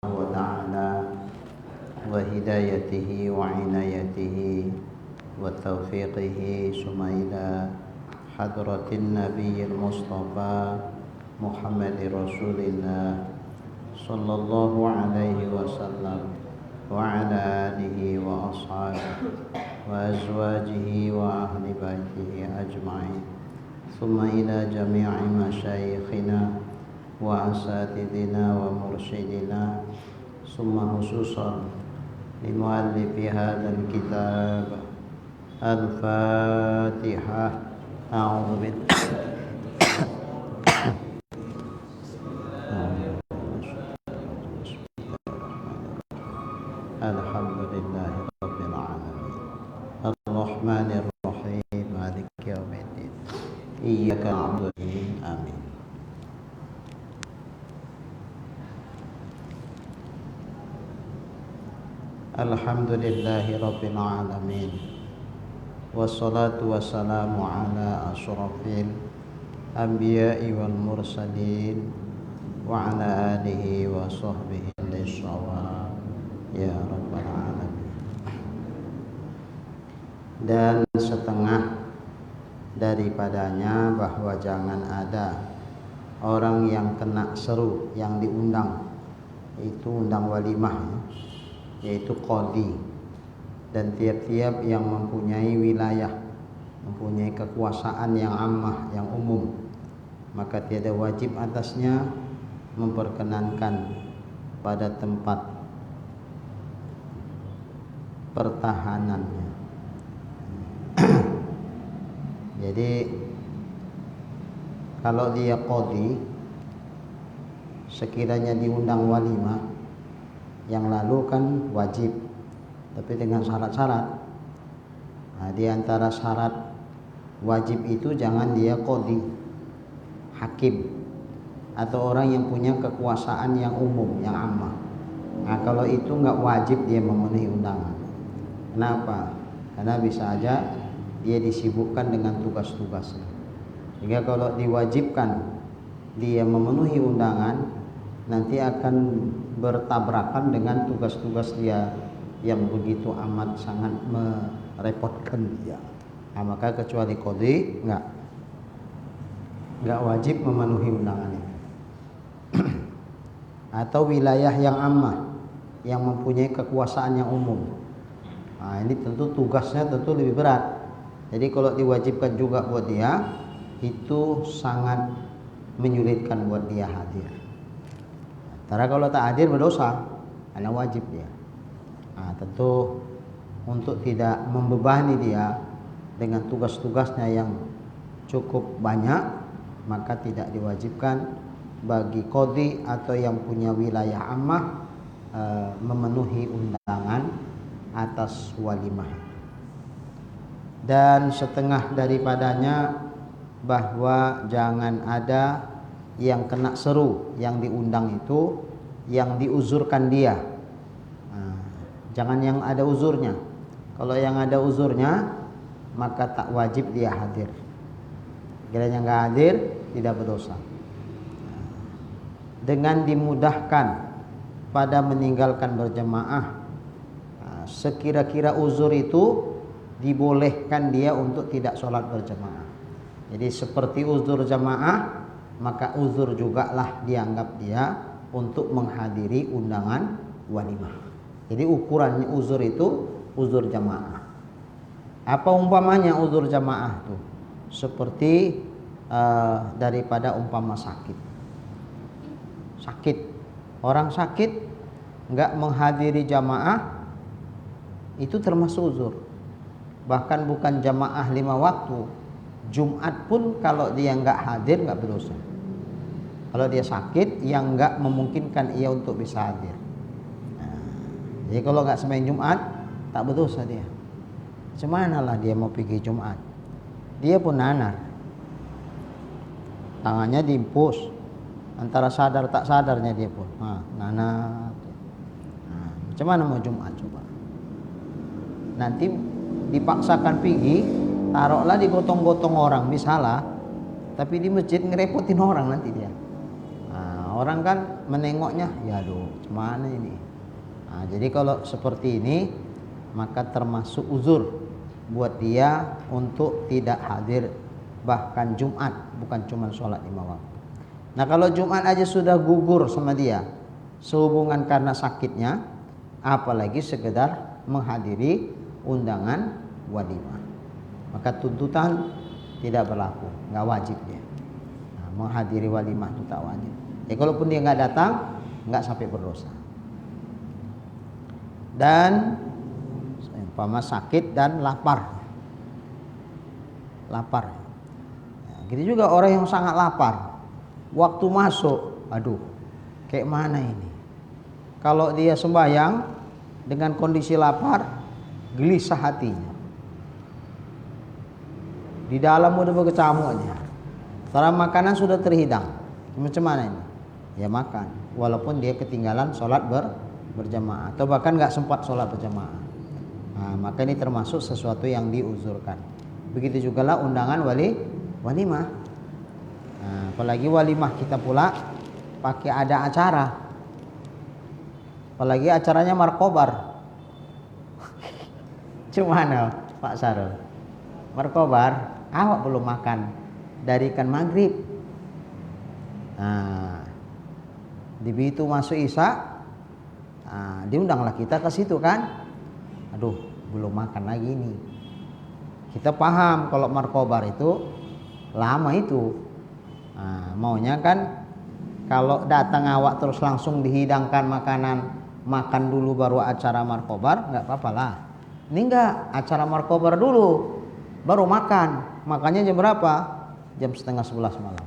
وتعالى وهدايته وعنايته وتوفيقه ثم إلى حضرة النبي المصطفى محمد رسول الله صلى الله عليه وسلم وعلى آله وأصحابه وأزواجه وأهل بيته أجمعين ثم إلى جميع مشايخنا وأساتذنا ومرشدنا ثم خصوصا لمؤلف هذا الكتاب الفاتحة. أعوذ بالله الحمد لله رب العالمين الرحمن الرحيم مالك يوم الدين إياك نعبد آمين. Alhamdulillahi Rabbil Alamin. Wassalatu wassalamu ala ashrafil anbiya'i wal mursalin wa ala alihi wa sahbihi lisawab ya Rabbal Alamin. Dan setengah daripadanya bahwa jangan ada orang yang kena seru, yang diundang, itu undang walimah, yaitu qadhi, dan tiap-tiap yang mempunyai wilayah, mempunyai kekuasaan yang ammah, yang umum, maka tiada wajib atasnya memperkenankan pada tempat pertahanannya. Jadi kalau dia qadhi, sekiranya diundang walimah, yang lalu kan wajib, tapi dengan syarat-syarat. Nah, di antara syarat wajib itu jangan dia qadhi, hakim, atau orang yang punya kekuasaan yang umum, yang ammah. Nah, kalau itu nggak wajib dia memenuhi undangan. Kenapa? Karena bisa aja dia disibukkan dengan tugas-tugasnya. Sehingga kalau diwajibkan dia memenuhi undangan, nanti akan bertabrakan dengan tugas-tugas dia yang begitu amat sangat merepotkan dia. Nah, maka kecuali qadhi nggak wajib memenuhi undangan itu. Atau wilayah yang ammah, yang mempunyai kekuasaan yang umum. Nah, ini tentu tugasnya tentu lebih berat. Jadi kalau diwajibkan juga buat dia, itu sangat menyulitkan buat dia hadir. Karena kalau tak hadir berdosa, karena wajib dia. Nah, tentu untuk tidak membebani dia dengan tugas-tugasnya yang cukup banyak, maka tidak diwajibkan bagi qadhi atau yang punya wilayah ammah memenuhi undangan atas walimah. Dan setengah daripadanya bahwa jangan ada yang kena seru, yang diundang itu yang diuzurkan dia. Nah, jangan yang ada uzurnya. Kalau yang ada uzurnya, maka tak wajib dia hadir. Kiranya nggak hadir, tidak berdosa. Dengan dimudahkan pada meninggalkan berjamaah, sekira-kira uzur itu dibolehkan dia untuk tidak sholat berjamaah. Jadi seperti uzur jamaah, maka uzur jugalah dianggap dia untuk menghadiri undangan walimah. Jadi ukurannya uzur itu uzur jamaah. Apa umpamanya uzur jamaah itu? Seperti daripada umpama sakit. Orang sakit nggak menghadiri jamaah, itu termasuk uzur. Bahkan bukan jamaah 5 waktu, Jumat pun kalau dia nggak hadir nggak berdosa. Kalau dia sakit yang nggak memungkinkan ia untuk bisa hadir. Nah, jadi kalau nggak sembahyang Jumat tak berdosa dia. Cemanalah dia mau pergi Jumat? Dia pun nanar, tangannya diimpus, antara sadar tak sadarnya dia pun nanar. Nah, macam mana mau Jumat coba? Nanti dipaksakan pergi, taruhlah digotong-gotong orang, misalnya, tapi di masjid ngerepotin orang nanti dia. orang kan menengoknya, ya aduh, gimana ini? Jadi kalau seperti ini maka termasuk uzur buat dia untuk tidak hadir bahkan Jumat, bukan cuma sholat 5 waktu. Nah kalau Jumat aja sudah gugur sama dia sehubungan karena sakitnya, apalagi sekedar menghadiri undangan walimah, maka tuntutan tidak berlaku, nggak wajib dia. Menghadiri walimah itu tak wajib. Kalaupun dia nggak datang, nggak sampai berdosa. Dan umpama sakit dan lapar. Gitu juga orang yang sangat lapar, waktu masuk, aduh, kayak mana ini? Kalau dia sembahyang dengan kondisi lapar, gelisah hatinya. Di dalam udah berkecamuknya. Setelah makanan sudah terhidang, macam mana ini? Ya makan, walaupun dia ketinggalan sholat berjamaah atau bahkan nggak sempat sholat berjamaah. Maka ini termasuk sesuatu yang diuzurkan. Begitu juga lah undangan walimah. Apalagi walimah kita pula pakai ada acara. Apalagi acaranya markobar. Cumana Pak Sarul? Markobar, awak belum makan dari ikan maghrib. Di begitu masuk isya, diundanglah kita ke situ kan. Aduh, belum makan lagi ini. Kita paham kalau markobar itu lama itu. Maunya kan kalau datang awak terus langsung dihidangkan makanan, makan dulu baru acara markobar, nggak apa-apa lah. Ini enggak, acara markobar dulu baru makan. Makannya jam berapa? Jam 10:30 malam.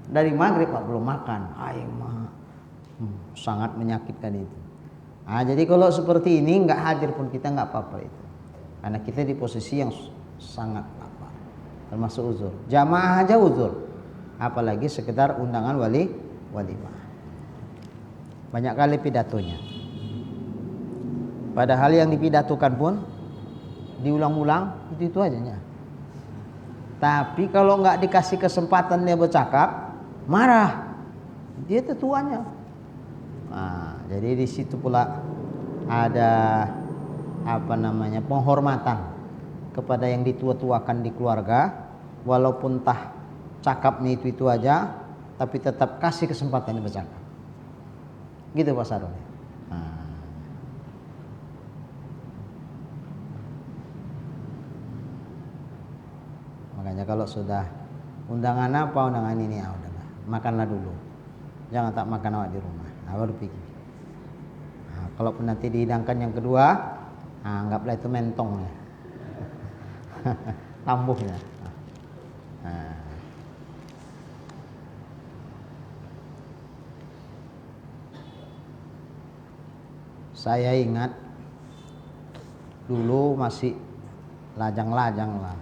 Dari maghrib Pak belum makan. Sangat menyakitkan itu. Jadi kalau seperti ini nggak hadir pun kita nggak apa-apa itu. Karena kita di posisi yang sangat lapar. Termasuk uzur. Jamaah aja uzur. Apalagi sekedar undangan walimah. Banyak kali pidatonya. Padahal yang dipidatokan pun diulang-ulang itu aja. Tapi kalau nggak dikasih kesempatan dia bercakap, marah. Dia tetuanya. Jadi di situ pula ada penghormatan kepada yang ditua-tuakan di keluarga, walaupun cakapnya itu aja, tapi tetap kasih kesempatan dia bercakap. Gitu Pak Sarul. Makanya kalau sudah undangan ini, udahlah, makanlah dulu. Jangan tak makan awak di rumah. Baru pikir. Kalaupun nanti dihidangkan yang kedua, anggaplah itu mentongnya. Tambuhnya. Saya ingat dulu masih lajang-lajang lah.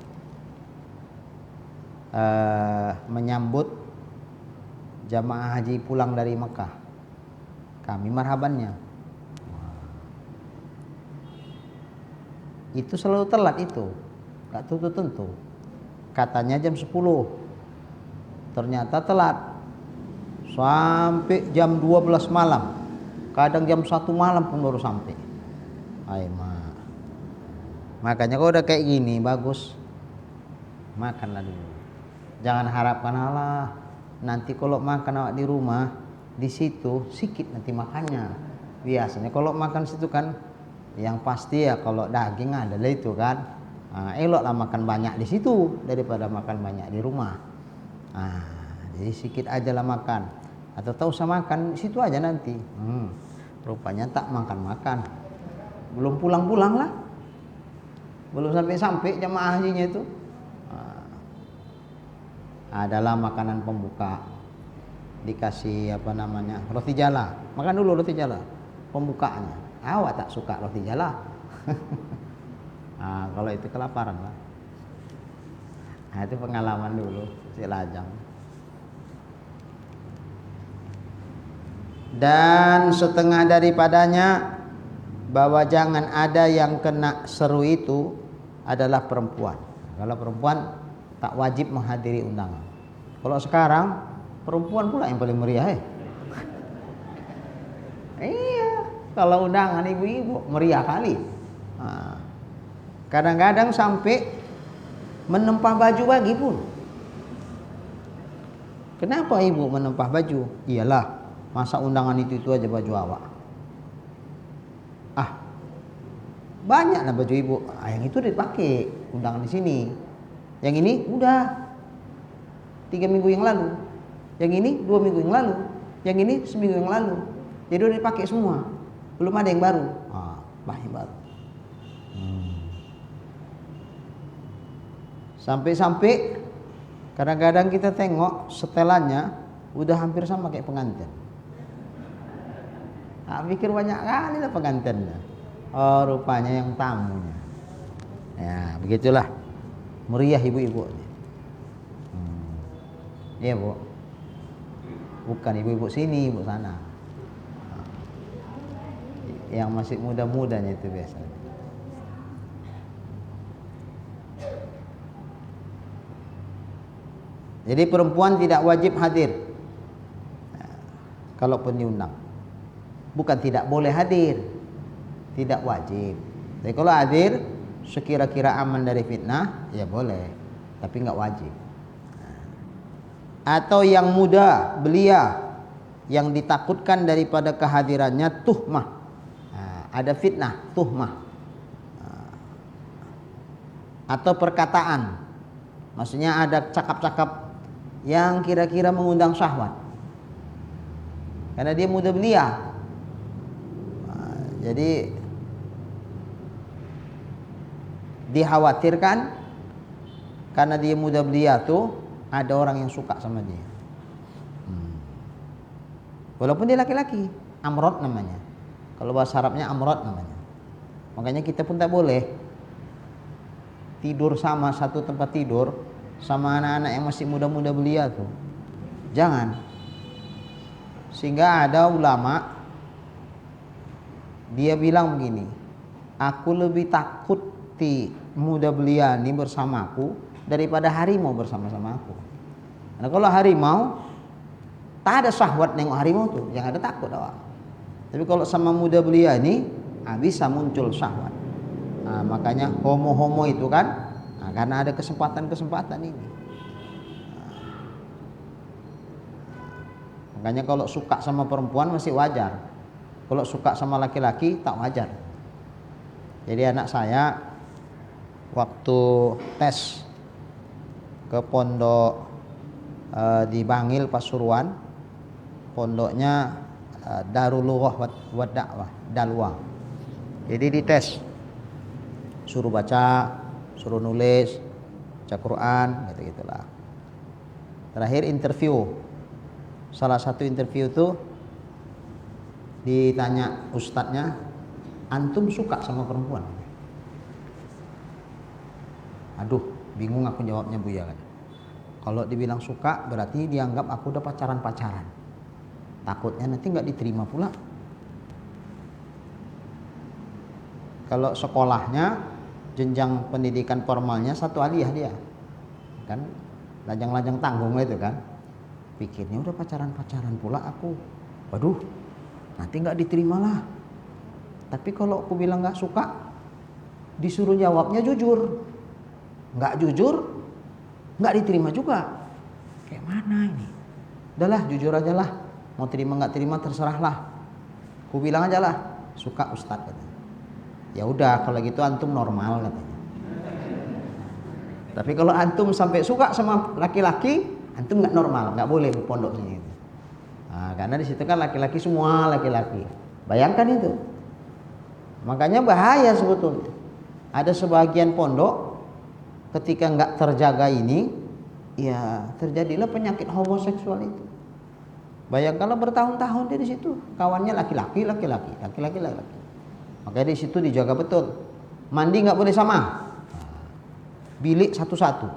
Menyambut jamaah haji pulang dari Mekah, kami marhabannya itu selalu telat, itu gak tentu katanya jam 10, ternyata telat sampai jam 12 malam, kadang jam 1 malam pun baru sampai. Makanya kalau udah kayak gini bagus makanlah dulu. Jangan harapkan nanti kalau makan awak di rumah, di situ sikit nanti makannya. Biasanya kalau makan situ kan yang pasti ya kalau daging adalah itu kan. Eloklah makan banyak di situ daripada makan banyak di rumah. Jadi sikit aja lah makan. Atau tak usah makan di situ aja nanti. Rupanya tak makan. Belum pulang-pulang lah. Belum sampai-sampai jamaah hajinya itu. Adalah makanan pembuka, dikasih roti jala, makan dulu roti jala pembukaannya. Awak tak suka roti jala. Kalau itu kelaparan lah. Itu pengalaman dulu si lajang. Dan setengah daripadanya bahwa jangan ada yang kena seru itu adalah perempuan. Kalau perempuan tak wajib menghadiri undangan. Kalau sekarang Perempuan pula yang paling meriah Iya, kalau undangan ibu-ibu meriah kali. Nah, kadang-kadang sampai menempah baju bagi pun. Kenapa ibu menempah baju? Iyalah, masa undangan itu aja baju awak. Banyaklah baju ibu. Yang itu dipakai undangan di sini. Yang ini udah 3 minggu yang lalu. Yang ini 2 minggu yang lalu. Yang ini seminggu yang lalu. Jadi udah dipakai semua. Belum ada yang baru. Yang baru. Sampai-sampai kadang-kadang kita tengok setelannya udah hampir sama kayak pengantin. Pikir banyak kali lah pengantinnya. Oh, rupanya yang tamunya. Ya, begitulah meriah ibu-ibu. Iya, Bu. Bukan ibu-ibu sini, ibu sana. Yang masih muda-mudanya itu biasa. Jadi perempuan tidak wajib hadir. Kalaupun diundang. Bukan tidak boleh hadir. Tidak wajib. Tapi kalau hadir sekira-kira aman dari fitnah, ya boleh. Tapi enggak wajib. Atau yang muda, belia, yang ditakutkan daripada kehadirannya tuhmah. Ada fitnah, tuhmah. Atau perkataan. Maksudnya ada cakap-cakap yang kira-kira mengundang syahwat. Karena dia muda belia. Jadi dikhawatirkan karena dia muda belia tuh ada orang yang suka sama dia. Walaupun dia laki-laki, amrod namanya. Kalau bahasa Arabnya amrod namanya. Makanya kita pun tak boleh tidur sama satu tempat tidur sama anak-anak yang masih muda-muda belia tuh. Jangan. Sehingga ada ulama dia bilang begini, aku lebih takut muda belia ini bersamaku daripada harimau bersama-sama aku. Karena kalau harimau tak ada syahwat nengok harimau tuh, yang ada takut awak. Tapi kalau sama muda belia ini bisa muncul syahwat. Makanya homo-homo itu kan karena ada kesempatan-kesempatan ini. Makanya kalau suka sama perempuan masih wajar. Kalau suka sama laki-laki tak wajar. Jadi anak saya waktu tes ke pondok di Bangil Pasuruan, pondoknya Darul Lughah wa Da'wah, Dalwa. Jadi dites, suruh baca, suruh nulis, baca Quran, gitu-gitulah. Terakhir interview. Salah satu interview tuh ditanya ustadznya, antum suka sama perempuan? Aduh, bingung aku jawabnya Buya kan. Kalau dibilang suka berarti dianggap aku udah pacaran-pacaran. Takutnya nanti nggak diterima pula. Kalau sekolahnya jenjang pendidikan formalnya 1 aliyah dia, kan lajang-lajang tanggung itu kan. Pikirnya udah pacaran-pacaran pula aku. Waduh, nanti nggak diterima lah. Tapi kalau aku bilang nggak suka, disuruh jawabnya jujur. Nggak jujur, nggak diterima juga. Kayak mana ini? Udahlah, jujur aja lah. Mau terima nggak terima terserah lah. Aku bilang aja lah, suka ustadz katanya. Ya udah, kalau gitu antum normal katanya. Tapi kalau antum sampai suka sama laki-laki, antum nggak normal, nggak boleh berpondok sini. Karena di situ kan laki-laki semua laki-laki. Bayangkan itu. Makanya bahaya sebetulnya. Ada sebagian pondok ketika nggak terjaga ini, ya terjadilah penyakit homoseksual itu. Bayangkanlah bertahun-tahun dia di situ, kawannya laki-laki. Makanya di situ dijaga betul. Mandi nggak boleh sama, bilik satu-satu.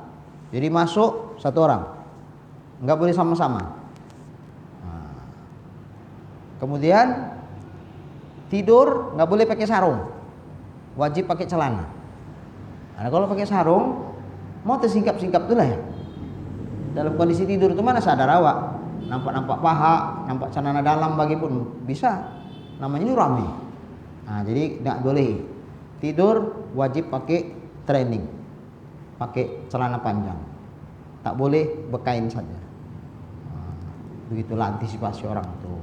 Jadi masuk 1 orang, nggak boleh sama-sama. Kemudian tidur nggak boleh pakai sarung, wajib pakai celana. Nah, kalau pakai sarung mau tersingkap-singkap tuh lah ya. Dalam kondisi tidur itu mana sadar awak. nampak paha, nampak celana dalam bagi pun bisa. Namanya ini rame. Nah, jadi tidak boleh tidur, wajib pakai training, pakai celana panjang. Tak boleh bekain saja. Begitulah antisipasi orang itu.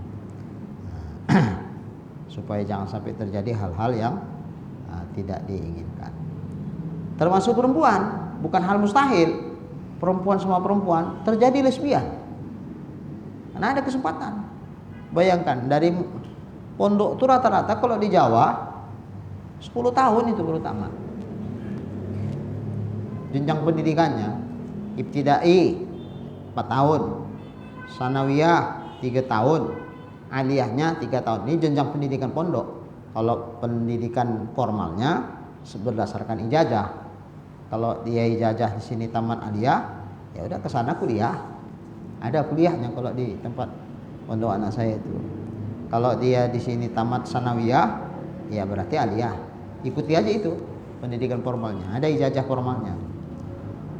Supaya jangan sampai terjadi hal-hal yang tidak diinginkan. Termasuk perempuan, bukan hal mustahil. Perempuan sama perempuan terjadi lesbian. Karena ada kesempatan. Bayangkan dari pondok itu rata-rata kalau di Jawa 10 tahun itu baru tamat. Jenjang pendidikannya ibtidai 4 tahun, sanawiyah 3 tahun, aliyahnya 3 tahun. Ini jenjang pendidikan pondok. Kalau pendidikan formalnya berdasarkan ijazah. Kalau dia ijazah di sini tamat aliyah, ya udah ke sana kuliah. Ada kuliahnya kalau di tempat pondok anak saya itu. Kalau dia di sini tamat sanawiyah, ya berarti aliyah. Ikuti aja itu pendidikan formalnya. Ada ijazah formalnya.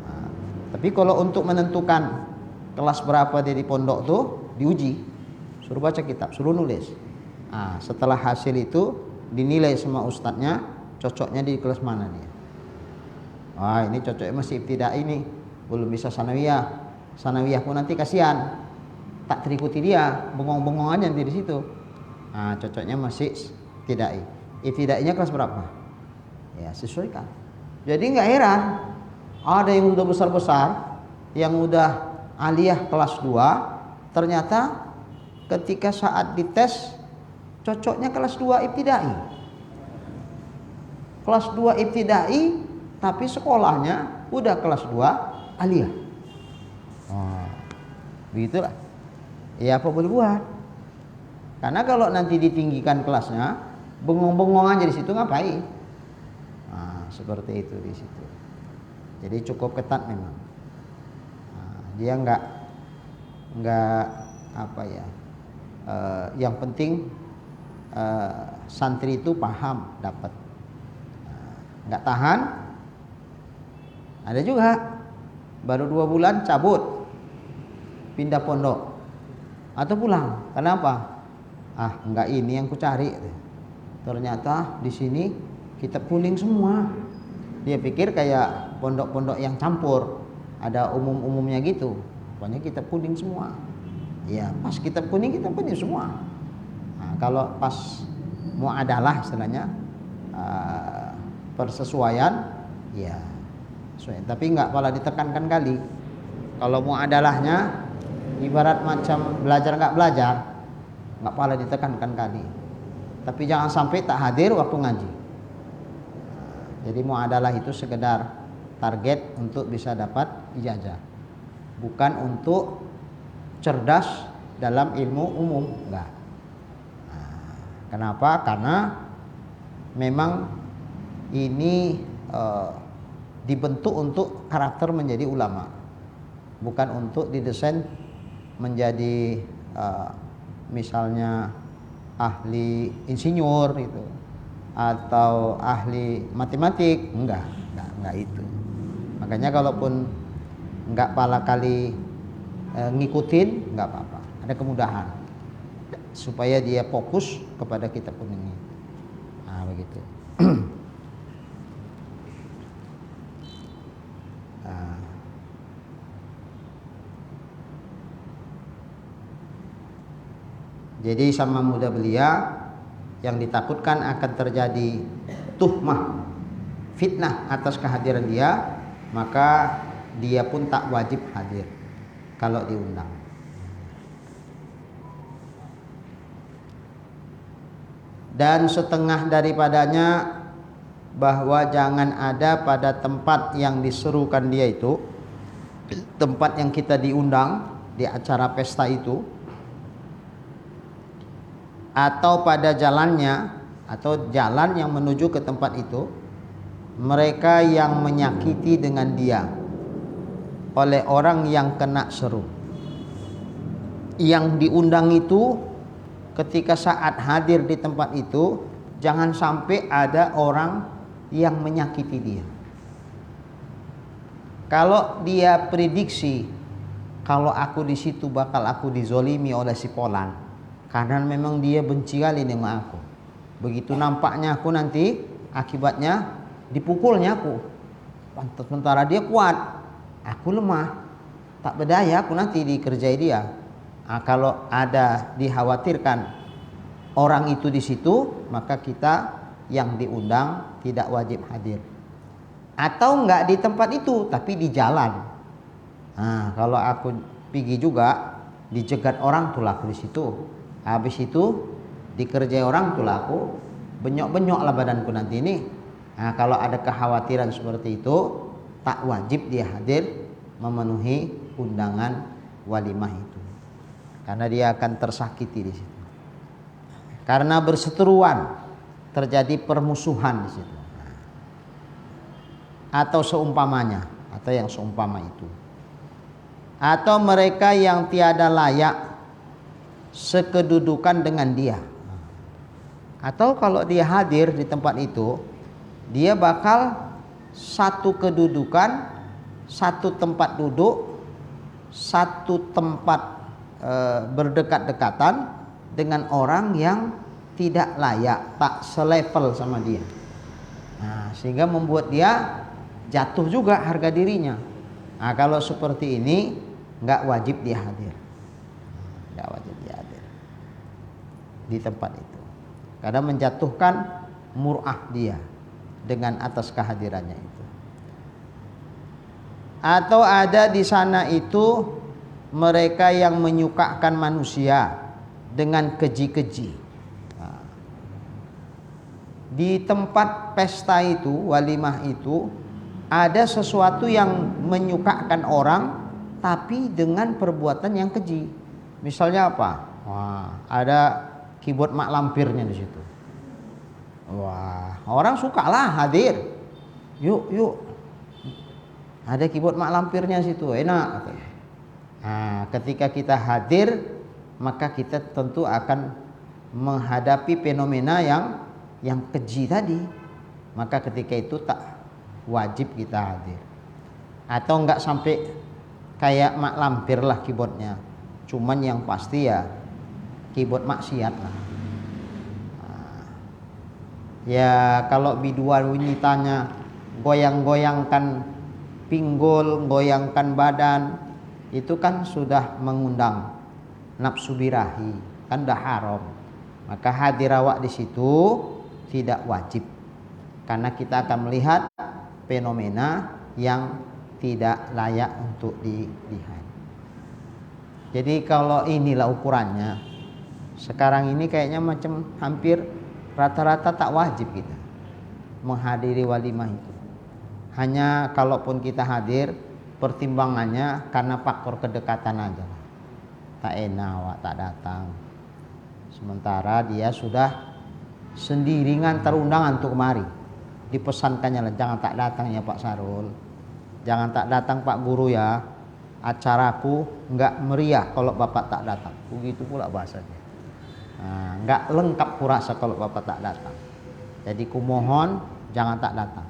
Nah, tapi kalau untuk menentukan kelas berapa dia di pondok tuh diuji, suruh baca kitab, suruh nulis. Nah, setelah hasil itu dinilai sama ustadznya, cocoknya di kelas mana dia. Wah, ini cocoknya masih ibtidai ini, belum bisa sanawiyah. Sanawiyah pun nanti kasihan, tak terikuti dia, bengong-bengong aja nanti di situ. Nah, cocoknya masih ibtidai. Ibtidainya kelas berapa? Ya, sesuaikan. Jadi nggak heran ada yang udah besar-besar, yang udah aliyah kelas 2, ternyata ketika saat dites cocoknya kelas 2 ibtidai. Kelas 2 ibtidai tapi sekolahnya udah kelas 2 aliyah. Oh, begitulah. Ya apa boleh buat? Karena kalau nanti ditinggikan kelasnya, bengong-bengong aja di situ ngapain? Nah, seperti itu di situ. Jadi cukup ketat memang. Nah, dia nggak apa ya? Yang penting santri itu paham dapat. Nggak tahan. Ada juga baru 2 bulan cabut, pindah pondok atau pulang. Kenapa? Enggak ini yang ku cari. Ternyata di sini kitab kuning semua. Dia pikir kayak pondok-pondok yang campur, ada umum-umumnya gitu. Pokoknya kitab kuning semua. Ya pas kitab kuning semua. Nah, kalau pas muadalah istilahnya persesuaian, ya. Tapi nggak malah ditekankan kali. Kalau muadalahnya ibarat macam belajar nggak belajar, nggak malah ditekankan kali. Tapi jangan sampai tak hadir waktu ngaji. Jadi muadalah itu sekedar target untuk bisa dapat ijazah, bukan untuk cerdas dalam ilmu umum, enggak. Kenapa? Karena memang ini dibentuk untuk karakter menjadi ulama, bukan untuk didesain menjadi misalnya ahli insinyur itu atau ahli matematik, enggak itu. Makanya kalaupun enggak pala kali ngikutin, enggak apa-apa, ada kemudahan supaya dia fokus kepada kitab kuning ini. Nah, begitu. Jadi sama muda belia yang ditakutkan akan terjadi tuhmah, fitnah atas kehadiran dia, maka dia pun tak wajib hadir kalau diundang. Dan setengah daripadanya bahwa jangan ada pada tempat yang diserukan dia itu, tempat yang kita diundang di acara pesta itu, atau pada jalannya atau jalan yang menuju ke tempat itu, mereka yang menyakiti dengan dia oleh orang yang kena seru. Yang diundang itu ketika saat hadir di tempat itu, jangan sampai ada orang yang menyakiti dia. Kalau dia prediksi kalau aku di situ bakal aku dizolimi oleh si Polan, karena memang dia benci kali sama aku. Begitu nampaknya aku nanti akibatnya dipukulnya aku. Sementara dia kuat, aku lemah, tak berdaya aku nanti dikerjai dia. Nah, kalau ada dikhawatirkan orang itu di situ, maka kita yang diundang tidak wajib hadir. Atau enggak di tempat itu tapi di jalan. Nah, kalau aku pergi juga dicegat orang tuh aku di situ. Habis itu dikerjai orang tuh aku benyok-benyok lah badanku nanti ini. Nah, kalau ada kekhawatiran seperti itu tak wajib dia hadir memenuhi undangan walimah itu. Karena dia akan tersakiti di situ. Karena berseteruan terjadi permusuhan di situ. Atau seumpamanya, atau yang seumpama itu. Atau mereka yang tiada layak sekedudukan dengan dia. Atau kalau dia hadir di tempat itu, dia bakal satu kedudukan, satu tempat duduk, satu tempat berdekat-dekatan dengan orang yang tidak layak, tak selevel sama dia. Nah, sehingga membuat dia jatuh juga harga dirinya. Nah, kalau seperti ini nggak wajib dia hadir, nggak wajib dia hadir di tempat itu, karena menjatuhkan mur'ah dia dengan atas kehadirannya itu. Atau ada di sana itu mereka yang menyukakan manusia dengan keji-keji. Nah, di tempat pesta itu, walimah itu, ada sesuatu yang menyukakan orang tapi dengan perbuatan yang keji. Misalnya apa? Wah, ada keyboard mak lampirnya di situ. Wah, orang sukalah hadir. Yuk. Ada keyboard mak lampirnya situ, enak. Nah, ketika kita hadir, maka kita tentu akan menghadapi fenomena yang keji tadi. Maka ketika itu tak wajib kita hadir. Atau enggak sampai kayak mak lampir lah keyboardnya, cuman yang pasti ya keyboard maksiat lah. Nah, ya kalau biduan wanitanya goyang-goyangkan pinggul, goyangkan badan, itu kan sudah mengundang nafsu birahi, kan dah haram. Maka hadir awak di situ tidak wajib, karena kita akan melihat fenomena yang tidak layak untuk dilihat. Jadi kalau inilah ukurannya, sekarang ini kayaknya macam hampir rata-rata tak wajib kita menghadiri walimah itu. Hanya kalaupun kita hadir, pertimbangannya karena faktor kedekatan aja. Tak enak awak tak datang, sementara dia sudah sendiri ngantar undangan untuk kemari. Dipesankannya lah, jangan tak datang ya Pak Sarul, jangan tak datang Pak Guru ya, acaraku enggak meriah kalau Bapak tak datang. Begitu pula bahasanya. Nah, enggak lengkap kurasa kalau Bapak tak datang. Jadi kumohon jangan tak datang.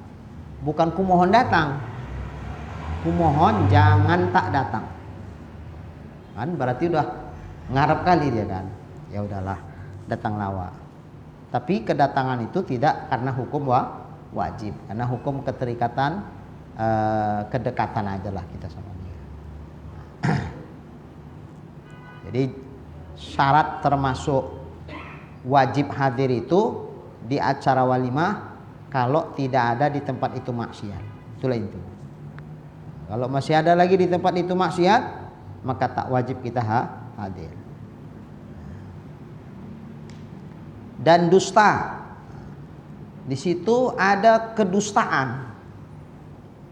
Bukan kumohon datang, kumohon jangan tak datang. Kan berarti udah ngarep kali dia kan. Ya udahlah, datang lawa. Tapi kedatangan itu tidak karena hukum wajib, karena hukum keterikatan kedekatan aja lah kita sama dia. Jadi syarat termasuk wajib hadir itu di acara walimah kalau tidak ada di tempat itu maksiat. Itulah itu. Kalau masih ada lagi di tempat itu maksiat, maka tak wajib kita hadir. Dan dusta, di situ ada kedustaan.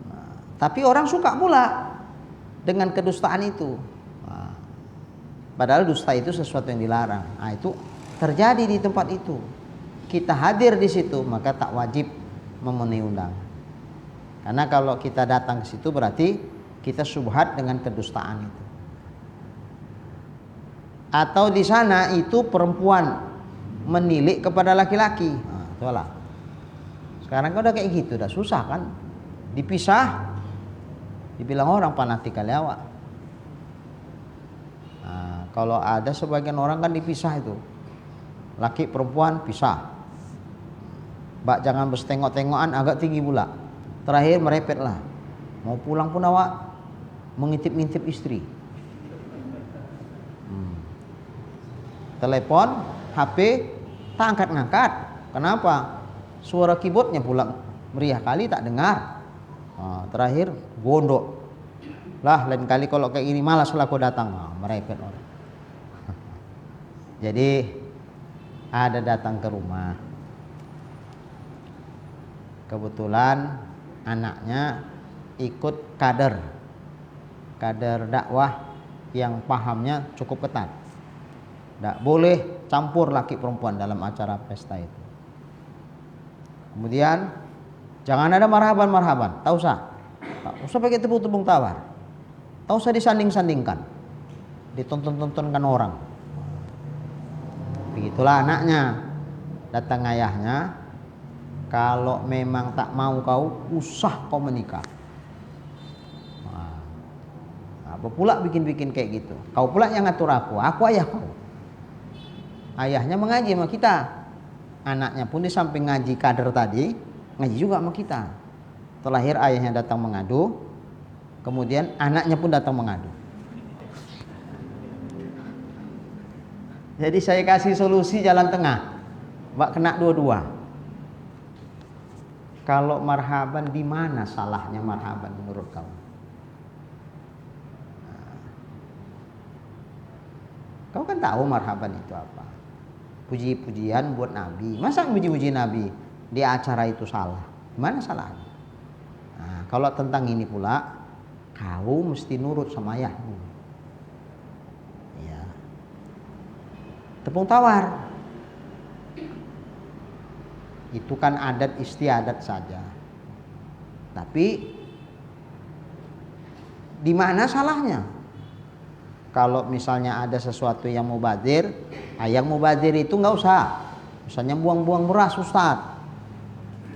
Nah, tapi orang suka pula dengan kedustaan itu. Nah, padahal dusta itu sesuatu yang dilarang. Nah, itu terjadi di tempat itu. Kita hadir di situ, maka tak wajib memenuhi undangan. Karena kalau kita datang ke situ berarti kita syubhat dengan kedustaan itu. Atau di sana itu perempuan menilik kepada laki-laki. Nah, itulah. Sekarang kan udah kayak gitu, udah susah kan? Dipisah, dibilang orang fanatik kali awak. Kalau ada sebagian orang kan dipisah itu, laki perempuan pisah. Mbak jangan bertengok-tengokan agak tinggi pula. Terakhir merepet lah. Mau pulang pun awak mengintip-ngintip istri. Telepon, HP tak angkat-ngangkat. Kenapa? Suara keyboardnya pula meriah kali tak dengar. Terakhir gondok. Lah lain kali kalau kayak gini malas lah kau datang. Merepet orang. Jadi ada datang ke rumah. Kebetulan anaknya ikut kader dakwah yang pahamnya cukup ketat. Tidak boleh campur laki perempuan dalam acara pesta itu. Kemudian jangan ada marhaban, tak usah pakai tepung tawar, tak usah disanding-sandingkan, ditonton-tontonkan orang. Begitulah anaknya, datang ayahnya, kalau memang tak mau kau, usah kau menikah. Apa pula bikin-bikin kayak gitu? Kau pula yang ngatur aku ayah kau. Ayahnya mengaji sama kita, anaknya pun di samping ngaji kader tadi, ngaji juga sama kita. Terakhir ayahnya datang mengadu, kemudian anaknya pun datang mengadu. Jadi saya kasih solusi jalan tengah, mbak kena dua-dua. Kalau marhaban, di mana salahnya marhaban menurut kamu? Kau kan tahu marhaban itu apa? Puji-pujian buat Nabi. Masa puji-puji Nabi di acara itu salah? Gimana salahnya? Nah, kalau tentang ini pula, kau mesti nurut sama ayahmu. Ya. Tepung tawar. Itu kan adat istiadat saja. Tapi di mana salahnya? Kalau misalnya ada sesuatu yang mubazir, yang mubazir itu nggak usah. Misalnya buang-buang beras, Ustaz.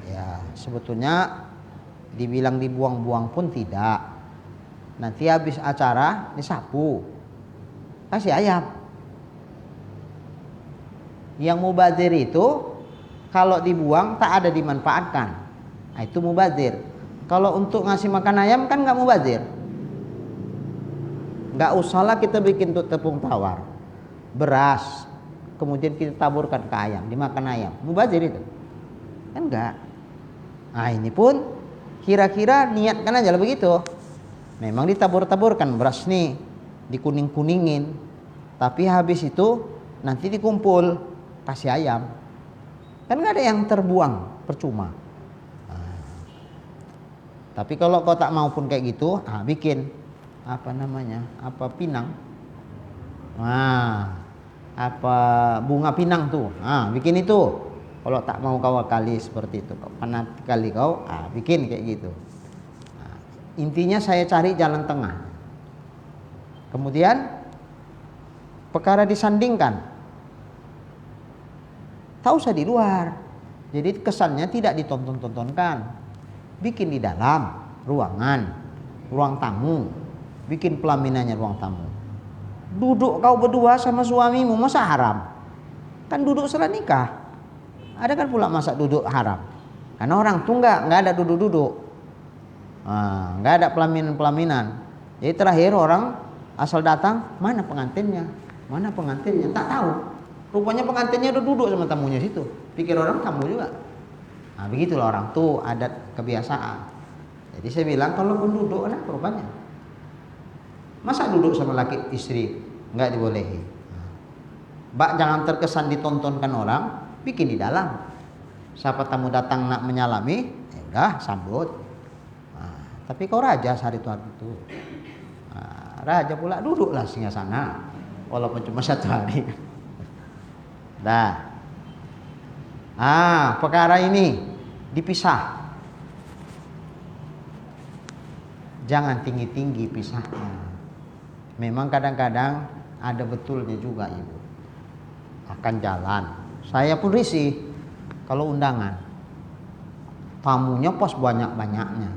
Ya, sebetulnya dibilang dibuang-buang pun tidak. Nanti habis acara disapu, kasih ayam. Yang mubazir itu kalau dibuang tak ada dimanfaatkan. Nah, itu mubazir. Kalau untuk ngasih makan ayam kan nggak mubazir. Nggak usahlah kita bikin tepung tawar, beras, kemudian kita taburkan ke ayam, dimakan ayam. Mubazir itu kan enggak. Nah ini pun kira-kira niatkan aja lah begitu. Memang ditabur-taburkan beras nih, dikuning-kuningin, tapi habis itu nanti dikumpul kasih ayam. Kan nggak ada yang terbuang percuma. Nah, tapi kalau kau tak mau pun kayak gitu, bikin apa namanya, apa pinang, apa bunga pinang tuh, bikin itu. Kalau tak mau kau kali seperti itu, kau fanatik kali kau, bikin kayak gitu. Intinya saya cari jalan tengah. Kemudian perkara disandingkan, tak usah di luar. Jadi kesannya tidak ditonton-tontonkan, bikin di dalam ruangan, ruang tamu. Bikin pelaminannya ruang tamu. Duduk kau berdua sama suamimu, masa haram? Kan duduk setelah nikah. Ada kan pula masa duduk haram? Karena orang tuh nggak ada duduk-duduk. Nggak ada pelaminan-pelaminan. Jadi terakhir orang asal datang, mana pengantinnya? Mana pengantinnya? Tak tahu. Rupanya pengantinnya udah duduk sama tamunya situ. Pikir orang tamu juga. Nah begitulah orang tuh adat kebiasaan. Jadi saya bilang kalau pun duduk lah rupanya. Masa duduk sama laki istri nggak dibolehi. Mbak jangan terkesan ditontonkan orang, bikin di dalam. Siapa tamu datang nak menyalami, udah sambut. Tapi kau raja hari itu. Raja pula duduklah singgah sana, walaupun cuma satu hari. Dah. Perkara ini dipisah. Jangan tinggi-tinggi pisahnya. Memang kadang-kadang ada betulnya juga ibu. Akan jalan. Saya pun risih kalau undangan. Tamunya pas banyak-banyaknya.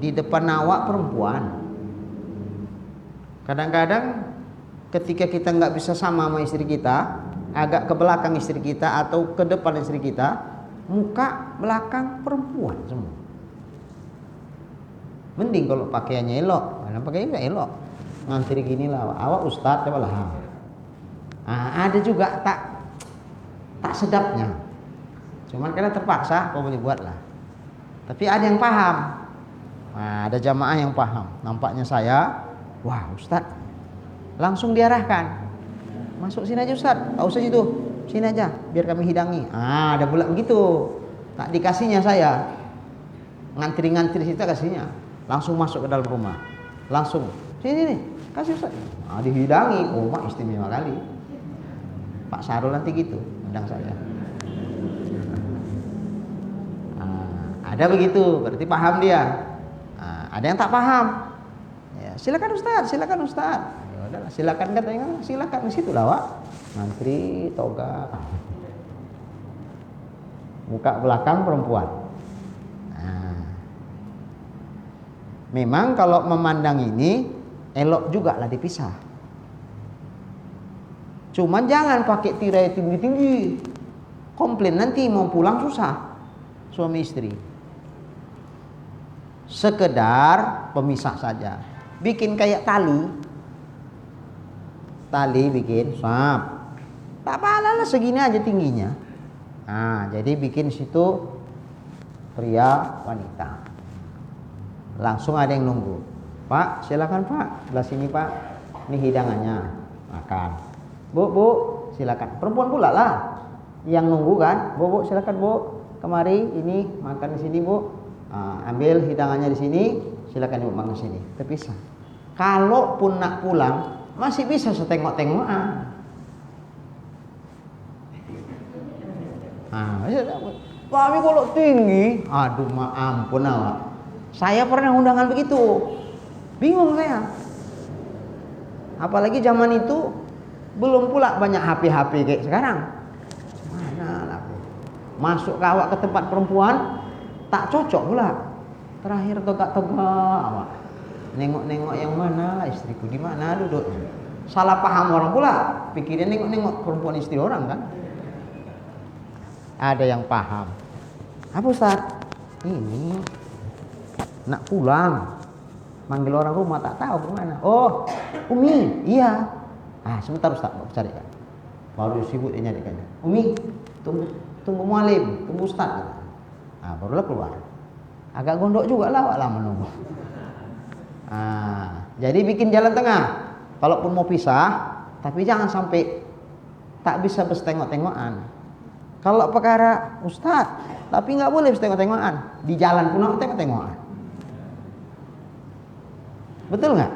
Di depan awak perempuan. Kadang-kadang ketika kita nggak bisa sama istri kita, agak ke belakang istri kita atau ke depan istri kita, muka belakang perempuan semua. Mending kalau pakaiannya elok, karena pakaiannya nggak elok, ngantri gini lah, awak ustadz coba lah. Ada juga tak sedapnya, cuman karena terpaksa kau boleh buat lah. Tapi ada yang paham. Nah, ada jamaah yang paham. Nampaknya saya, wah ustadz, langsung diarahkan, masuk sini aja ustadz, tak usah situ, sini aja, biar kami hidangi. Ada pula begitu, tak dikasihnya saya, ngantri situ kasihnya, langsung masuk ke dalam rumah, langsung sini nih, kasih ustadz. Dihidangi, mak istimewa kali. Pak Sarul nanti gitu, undang saya. Ada begitu, berarti paham dia. Ada yang tak paham, ya, silakan ustadz. Ya udahlah, silakan katanya, silakan di situ lah, Wak. Ngantri toga, muka belakang perempuan. Memang kalau memandang ini elok juga lah dipisah. Cuman jangan pakai tirai tinggi-tinggi, komplain nanti mau pulang susah suami istri. Sekedar pemisah saja, bikin kayak tali bikin sap, tak apa lah segini aja tingginya. Jadi bikin situ pria wanita, langsung ada yang nunggu. Pak silakan pak, sebelah sini pak, ini hidangannya, makan. Bu silakan, perempuan pula lah yang nunggu kan. Bu silakan bu, kemari ini makan di sini bu. Ambil hidangannya di sini, silakan ibu makan di sini. Terpisah. Kalaupun nak pulang, masih bisa setengok-tengokan. Kami kalau tinggi, aduh ampun awak. Saya pernah undangan begitu, bingung saya. Apalagi zaman itu belum pula banyak HP kayak sekarang. Mana lah, masuk ke awak ke tempat perempuan. Tak cocok pula. Terakhir tegak-tegak awak. Nengok-nengok yang mana lah, istriku di mana duduk. Salah paham orang pula. Pikirnya nengok-nengok perempuan istri orang kan. Ada yang paham. Apa Ustaz? Ini nak pulang. Manggil orang rumah tak tahu kemana. Oh, Umi, iya. Sebentar Ustaz, aku cari kan. Baru sibuk dia nyarikan. Umi, tunggu mualim, tunggu Ustaz. Barulah keluar. Agak gondok juga lah lama nunggu. Jadi bikin jalan tengah. Kalaupun mau pisah, tapi jangan sampai tak bisa bertengok-tengokan. Kalau perkara Ustadz, tapi nggak boleh bertengok-tengokan. Di jalan pun tengok-tengokan. Betul nggak?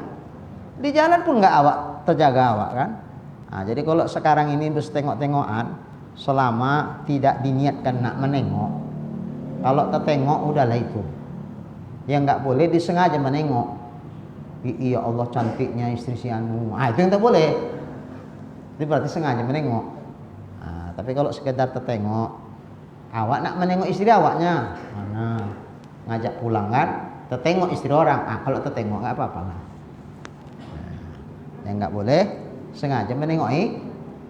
Di jalan pun nggak awak terjaga awak kan. Jadi kalau sekarang ini bertengok-tengokan, selama tidak diniatkan nak menengok. Kalau tertengok udahlah itu. Yang nggak boleh disengaja menengok. Iya Allah cantiknya istri si anu. Itu yang tak boleh. Itu berarti sengaja menengok. Tapi kalau sekedar tertengok, awak nak menengok istri awaknya, mana ngajak pulang kan? Tertengok istri orang. Kalau tertengok nggak apa-apa lah. Yang nggak boleh sengaja menengoki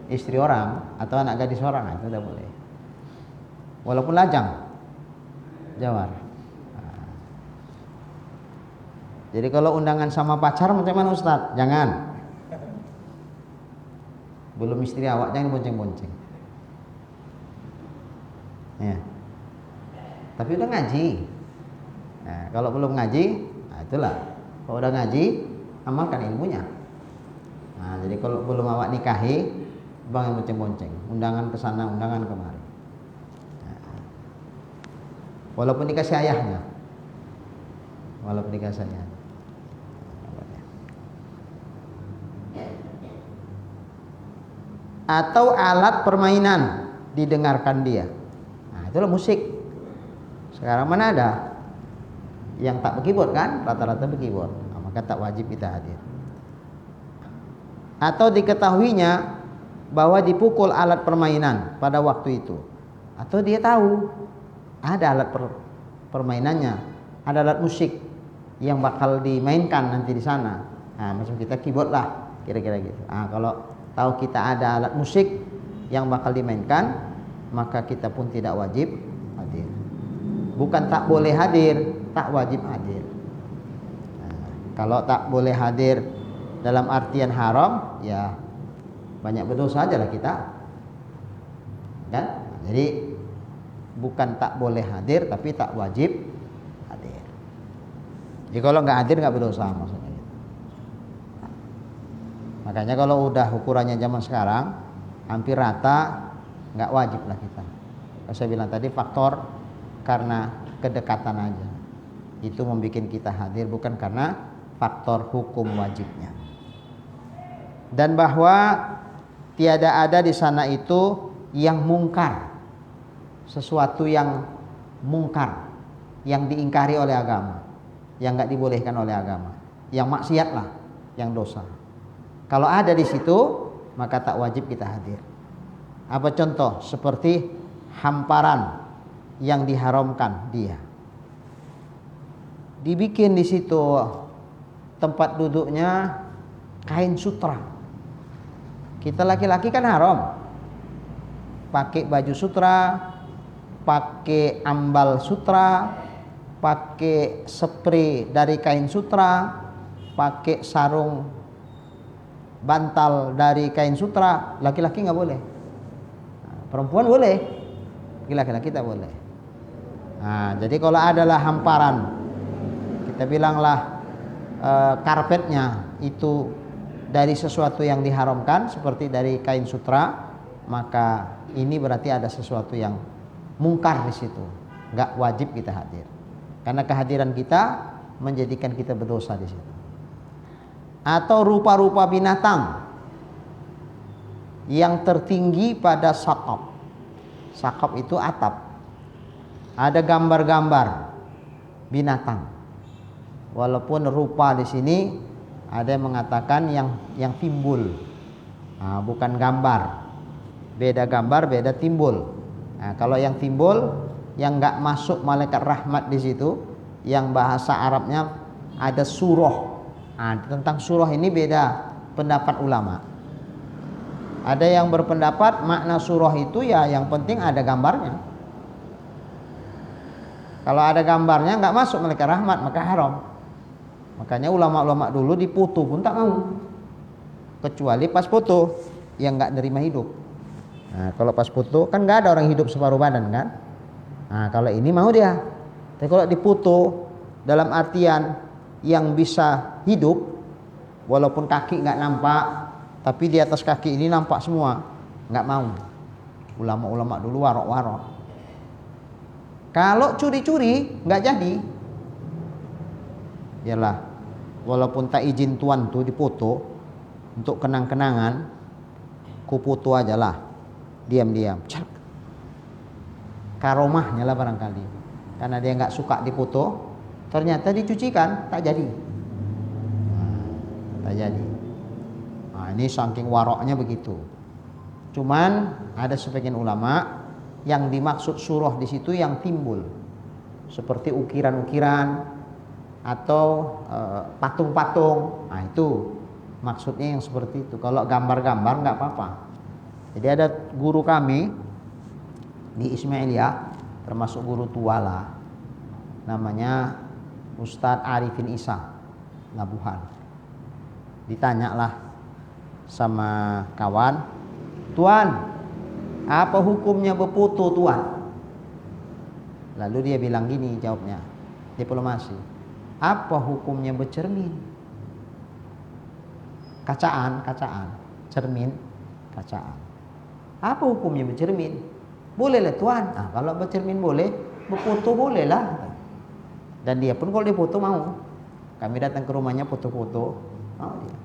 istri orang atau anak gadis orang, itu tidak boleh. Walaupun lajang. Jawar. Jadi kalau undangan sama pacar macam mana Ustaz? Jangan. Belum istri awak jangan bonceng-bonceng. Ya. Tapi udah ngaji. Kalau belum ngaji, itulah. Kalau udah ngaji, amalkan ilmunya. Jadi kalau belum awak nikahi, bang yang bonceng-bonceng, undangan ke sana, undangan kemari. Walaupun dikasih ayahnya. Atau alat permainan didengarkan dia. Itulah musik. Sekarang mana ada yang tak berkeyboard kan? Rata-rata berkeyboard. Maka tak wajib kita hadir. Atau diketahuinya bahwa dipukul alat permainan pada waktu itu. Atau dia tahu ada alat permainannya, ada alat musik yang bakal dimainkan nanti di sana. Macam kita keyboard lah, kira-kira gitu. Kalau tahu kita ada alat musik yang bakal dimainkan, maka kita pun tidak wajib hadir. Bukan tak boleh hadir, tak wajib hadir. Kalau tak boleh hadir dalam artian haram, ya banyak berdosa aja lah kita. Kan? Jadi bukan tak boleh hadir, tapi tak wajib hadir. Jadi kalau nggak hadir nggak berdosa maksudnya. Makanya kalau udah ukurannya zaman sekarang hampir rata, nggak wajib lah kita. Saya bilang tadi faktor karena kedekatan aja. Itu membuat kita hadir, bukan karena faktor hukum wajibnya. Dan bahwa tiada ada di sana itu yang mungkar, sesuatu yang mungkar, yang diingkari oleh agama, yang nggak dibolehkan oleh agama, yang maksiat lah, yang dosa. Kalau ada di situ, maka tak wajib kita hadir. Apa contoh? Seperti hamparan yang diharamkan dia. Dibikin di situ tempat duduknya kain sutra. Kita laki-laki kan haram pakai baju sutra, pakai ambal sutra, pakai spray dari kain sutra, pakai sarung bantal dari kain sutra. Laki-laki nggak boleh, perempuan boleh, laki-laki tak boleh. Jadi kalau adalah hamparan, kita bilanglah karpetnya itu dari sesuatu yang diharamkan seperti dari kain sutra, maka ini berarti ada sesuatu yang mungkar di situ. Nggak wajib kita hadir, karena kehadiran kita menjadikan kita berdosa di situ. Atau rupa-rupa binatang yang tertinggi pada sakop. Sakop itu atap. Ada gambar-gambar binatang. Walaupun rupa di sini ada yang mengatakan yang timbul, bukan gambar. Beda gambar, beda timbul. Kalau yang timbul, yang nggak masuk malaikat rahmat di situ, yang bahasa Arabnya ada surah. Tentang surah ini beda pendapat ulama. Ada yang berpendapat makna surah itu ya yang penting ada gambarnya. Kalau ada gambarnya nggak masuk malaikat rahmat, maka haram. Makanya ulama-ulama dulu dipoto pun tak mau, kecuali pas foto yang nggak nerima hidup. Kalau pas foto kan nggak ada orang hidup separuh badan kan. Kalau ini mau dia. Tapi kalau dipoto dalam artian yang bisa hidup, walaupun kaki nggak nampak, tapi di atas kaki ini nampak semua, nggak mau. Ulama-ulama dulu warok-warok. Kalau curi-curi nggak jadi. Yalah, walaupun tak izin tuan tuh dipoto untuk kenang-kenangan, ku foto aja lah, diam-diam. Karomahnya lah barangkali, karena dia nggak suka dipoto, ternyata dicucikan tak jadi. Tak jadi. Ini saking waroknya begitu. Cuman ada sebagian ulama yang dimaksud surah di situ yang timbul, seperti ukiran-ukiran atau patung-patung. Itu maksudnya yang seperti itu. Kalau gambar-gambar nggak apa-apa. Jadi ada guru kami di Ismailiyah, termasuk guru tua lah, namanya Ustadz Arifin Isa Labuhan. Ditanyalah sama kawan, "Tuan, apa hukumnya berfoto tuan?" Lalu dia bilang gini jawabnya, diplomasi, "Apa hukumnya bercermin?" Kacaan, cermin, kacaan. Apa hukumnya bercermin? Boleh lah tuan. Kalau bercermin boleh, berfoto boleh lah. Dan dia pun kalau difoto mau. Kami datang ke rumahnya foto-foto, mau dia.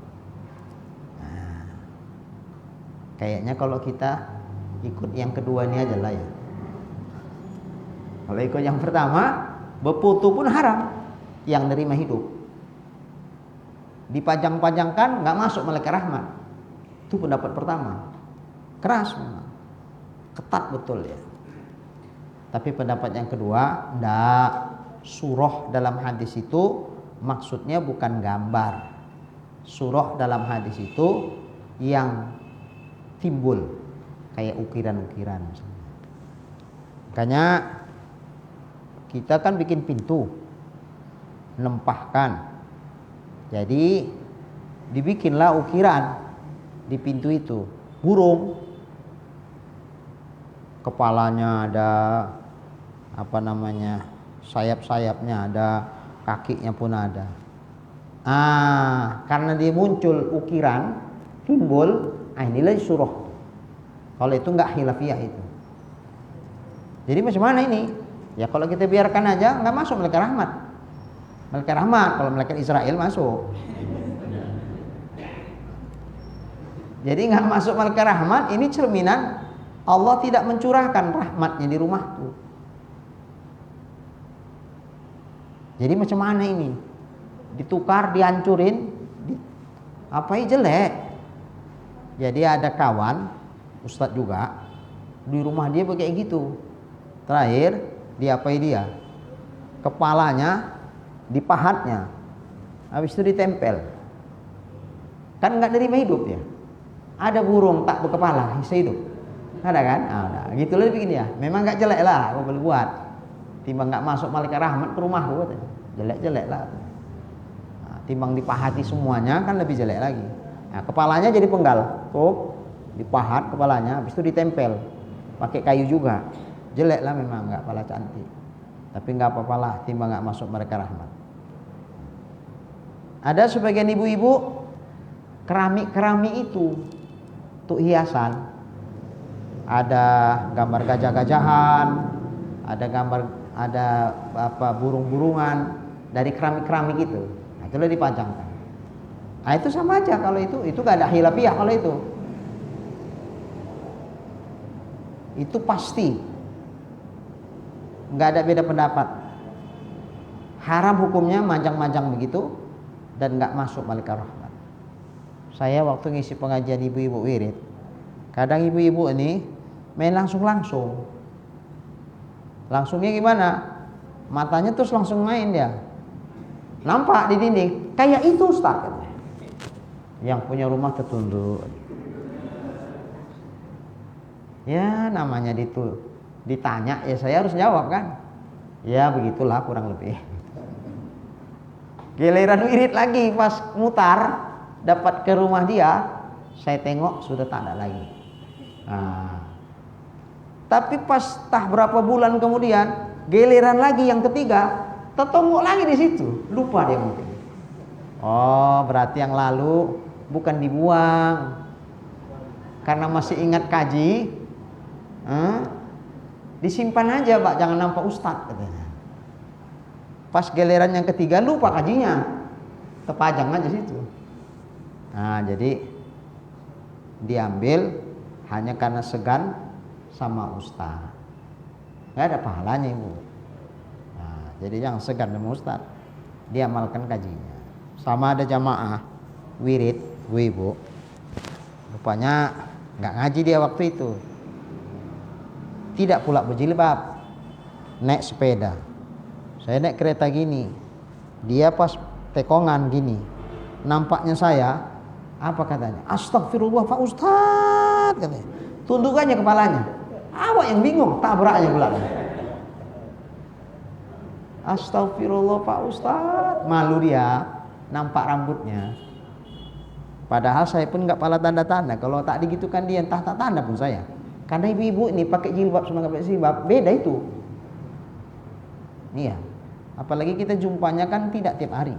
Kayaknya kalau kita ikut yang kedua ini aja lah ya. Kalau ikut yang pertama, berfoto pun haram, yang nerima hidup. Dipajang-pajangkan nggak masuk malaikat rahmat. Itu pendapat pertama. Keras memang, ketat betul ya. Tapi pendapat yang kedua, enggak. Surah dalam hadis itu maksudnya bukan gambar, surah dalam hadis itu yang timbul kayak ukiran-ukiran. Makanya kita kan bikin pintu, nempahkan. Jadi dibikinlah ukiran di pintu itu. Burung, kepalanya ada, sayap-sayapnya ada, kakinya pun ada. Karena dia muncul ukiran, timbul, inilah surah. Kalau itu enggak khilafiyah itu. Jadi macam mana ini? Ya kalau kita biarkan aja, enggak masuk malaikat rahmat. Malaikat rahmat, kalau malaikat Israel masuk. Jadi enggak masuk malaikat rahmat, ini cerminan Allah tidak mencurahkan rahmatnya di rumah tuh. Jadi macam mana ini? Ditukar, dihancurin, jelek. Jadi ada kawan, ustadz juga, di rumah dia kayak gitu. Terakhir, dia? Kepalanya dipahatnya, habis itu ditempel. Kan nggak nerima hidup ya. Ada burung tak berkepala, bisa hidup. Ada kan? Ada. Gitu lah bikin ya. Memang nggak jelek lah, aku boleh buat. Timbang nggak masuk malaikat rahmat ke rumahku, katanya. Jelek-jelek lah. Timbang dipahati semuanya kan lebih jelek lagi. Nah, kepalanya jadi penggal, tuh dipahat kepalanya, habis itu ditempel, pakai kayu juga. Jelek lah memang, nggak pala cantik. Tapi nggak apa-apa lah, timbang nggak masuk malaikat rahmat. Ada sebagian ibu-ibu keramik itu untuk hiasan. Ada gambar gajah-gajahan, ada burung-burungan dari keramik-keramik itu. Nah, itu dipajangkan. Nah, itu sama aja kalau itu gak ada khilafiyah kalau itu. Itu pasti nggak ada beda pendapat. Haram hukumnya manjang-manjang begitu dan nggak masuk malaikat rahmat. Saya waktu ngisi pengajian ibu-ibu wirid, kadang ibu-ibu ini main langsung. Langsungnya gimana? Matanya terus langsung main dia. Nampak di dinding. Kayak itu Ustaz. Yang punya rumah tertunduk. Ya namanya ditanya ya saya harus jawab kan. Ya begitulah kurang lebih. Giliran wirid lagi pas mutar dapat ke rumah dia, saya tengok sudah tak ada lagi. Tapi pas berapa bulan kemudian giliran lagi yang ketiga, tetongok lagi di situ. Lupa dia mungkin. Oh, berarti yang lalu bukan dibuang. Karena masih ingat kaji, disimpan aja, Pak, jangan nampak ustadz katanya. Pas giliran yang ketiga lupa kajinya, terpajang aja situ. Nah, jadi diambil hanya karena segan sama ustadz. Nggak ada pahalanya ibu. Nah, jadi jangan segan sama ustadz, diamalkan kajinya. Sama ada jamaah wirid, ibu, rupanya nggak ngaji dia waktu itu. Tidak pula berjilbab, naik sepeda. Saya naik kereta gini, dia pas tekongan gini, nampaknya saya, apa katanya? Astagfirullah Pak Ustadz, katanya. Tundukannya kepalanya. Awak yang bingung, tabraknya pula. Astagfirullah Pak Ustadz, malu dia, nampak rambutnya. Padahal saya pun nggak pala tanda-tanda. Kalau tak digitukan dia, entah tak tanda pun saya. Karena ibu-ibu ini pakai jilbab sama nggak pakai jilbab, beda itu. Iya. Apalagi kita jumpanya kan tidak tiap hari.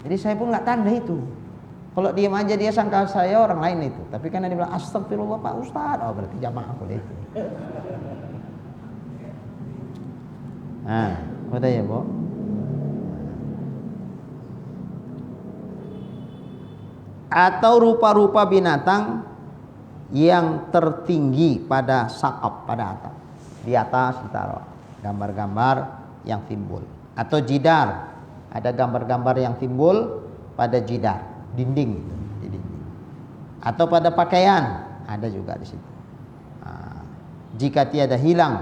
Jadi saya pun nggak tanda itu. Kalau diam aja dia sangka saya orang lain itu. Tapi karena dia bilang astagfirullah Pak Ustadz, oh berarti jamaah boleh itu. Nah, udah ya, Bu. Atau rupa-rupa binatang yang tertinggi pada sakap, pada atap. Di atas ditaruh gambar-gambar yang timbul. Atau jidar, ada gambar-gambar yang timbul pada jidar, dinding, di dinding. Atau pada pakaian, ada juga di situ. Nah, jika tiada hilang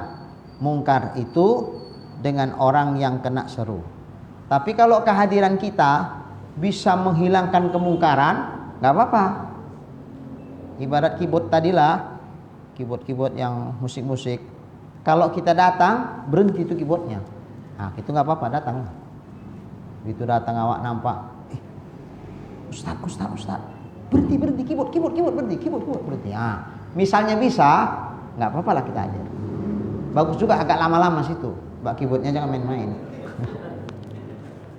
mungkar itu dengan orang yang kena seru. Tapi kalau kehadiran kita bisa menghilangkan kemungkaran, nggak apa-apa. Ibarat keyboard tadilah, keyboard yang musik-musik. Kalau kita datang, berhenti itu keyboardnya. Nah, itu nggak apa-apa, datang. Begitu datang awak nampak, Ustaz, berhenti keyboard berhenti. Nah, misalnya bisa, nggak apa-apa lah kita ajar. Bagus juga agak lama-lama situ, mbak keyboardnya jangan main-main.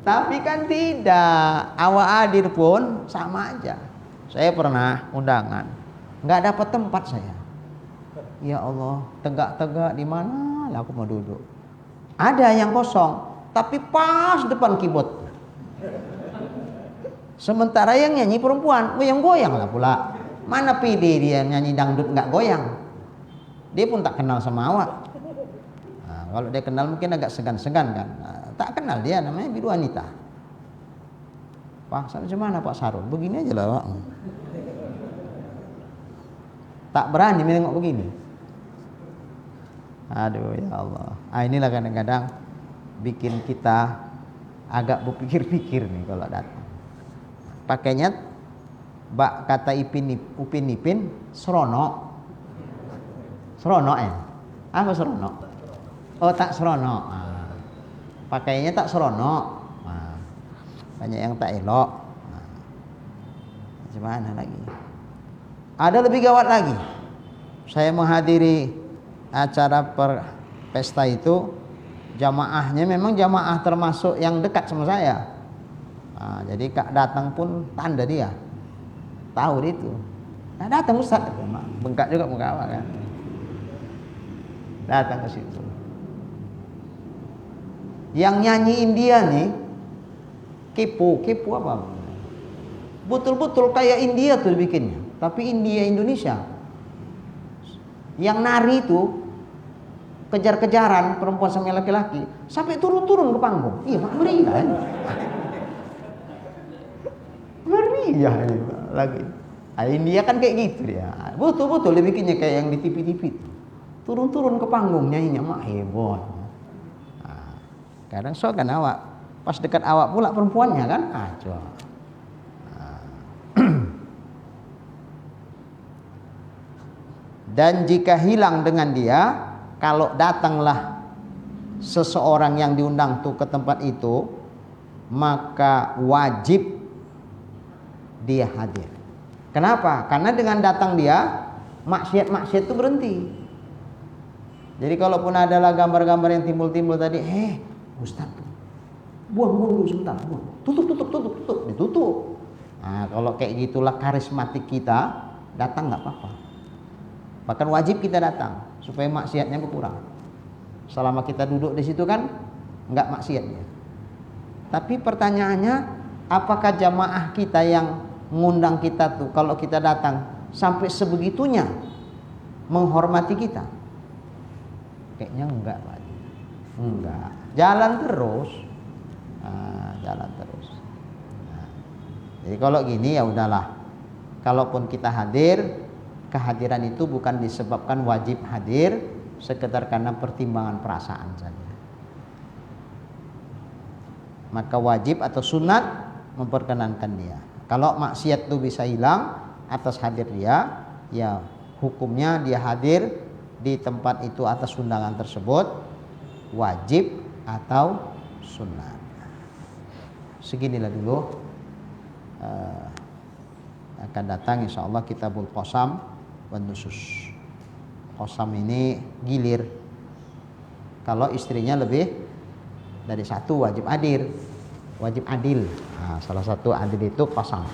Tapi kan tidak, awak hadir pun sama aja. Saya pernah undangan, nggak dapat tempat saya. Ya Allah, tegak-tegak di mana lah aku mau duduk. Ada yang kosong, tapi pas depan keyboard. Sementara yang nyanyi perempuan, goyang-goyang lah pula. Mana pede dia nyanyi dangdut nggak goyang. Dia pun tak kenal sama awak. Nah, kalau dia kenal mungkin agak segan-segan kan. Nah, tak kenal dia, namanya Bidu Anita. Pak, sampai mana Pak Sarul? Begini aja lah Pak. Tak berani menengok begini. Aduh ya Allah. Ah, inilah kadang-kadang bikin kita agak berpikir-pikir nih kalau datang. Pakainya bak kata Upin Ipin serono. Serono ya? Apa serono? Oh tak serono. Nah, pakainya tak serono. Nah, banyak yang tak elok. Nah, gimana lagi? Ada lebih gawat lagi. Saya menghadiri acara pesta itu, jamaahnya memang jamaah termasuk yang dekat sama saya. Nah, jadi kak datang pun tanda dia tahu itu. Nah, datang Ustaz, bengkak juga muka awak kan. Datang ke situ. Yang nyanyiin dia nih kepo apa? Betul-betul kayak India tuh bikinnya, tapi Indonesia. Yang nari itu kejar-kejaran perempuan sama laki-laki sampai turun-turun ke panggung. Iya, meriah kan? Meriah ini lagi. Nah, India kan kayak gitu dia. Betul-betul dia bikinnya kayak yang di TV-TV. Turun-turun ke panggung nyanyinya mak heboh. Nah, kadang kan awak pas dekat awak pula perempuannya kan coba. Nah. Dan jika hilang dengan dia, kalau datanglah seseorang yang diundang tuh ke tempat itu, maka wajib dia hadir. Kenapa? Karena dengan datang dia, maksiat itu berhenti. Jadi kalaupun adalah gambar-gambar yang timbul-timbul tadi, Ustaz, buang dulu sebentar, buang. Tutup, ditutup. Nah, kalau kayak gitulah karismatik kita, datang nggak apa-apa. Bahkan wajib kita datang supaya maksiatnya berkurang. Selama kita duduk di situ kan nggak maksiatnya. Tapi pertanyaannya, apakah jamaah kita yang ngundang kita tuh kalau kita datang sampai sebegitunya menghormati kita? Kayaknya enggak, Pak. Enggak. Jalan terus. Jalan terus. Nah, jadi kalau gini ya udahlah. Kalaupun kita hadir, kehadiran itu bukan disebabkan wajib hadir, sekedar karena pertimbangan perasaan saja. Maka wajib atau sunat memperkenankan dia. Kalau maksiat itu bisa hilang atas hadir dia, ya hukumnya dia hadir di tempat itu atas undangan tersebut, wajib atau sunat. Seginilah dulu. Akan datang insyaallah kitabul qasam wan nusus. Qasam ini gilir. Kalau istrinya lebih dari satu wajib hadir, wajib adil. Nah, salah satu adil itu qasam,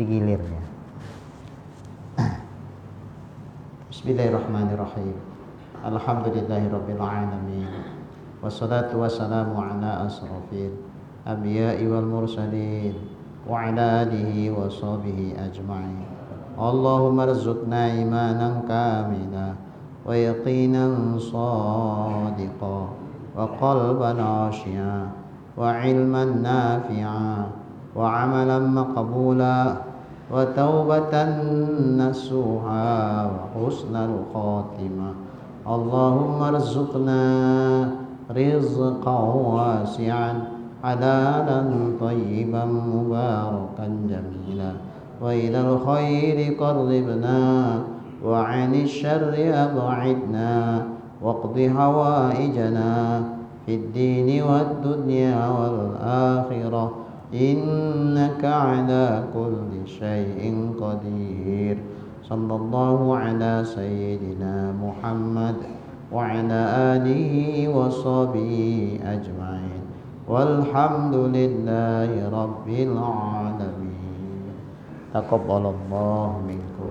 digilir ya. Bismillahirrahmanirrahim. Alhamdulillahirabbil alamin. Wassalatu wassalamu ala asrofil anbiya'i wal mursalin wa ala alihi wa sahbihi ajma'in. Allahumma rzuqna imanan kamila wa yaqinan sadiqa wa qalban khashi'a wa ilman nafi'a wa amalan maqbula wa taubatan nasuha wa husnal khatimah. Allahumma rzuqna rizqan wasi'an حلالا طيبا مباركا جميلا وإلى الخير قربنا وعن الشر أبعدنا واقض حوائجنا في الدين والدنيا والآخرة إنك على كل شيء قدير صلى الله على سيدنا محمد وعلى آله وصحبه أجمعين والحمد لله رب العالمين تقبل الله منكم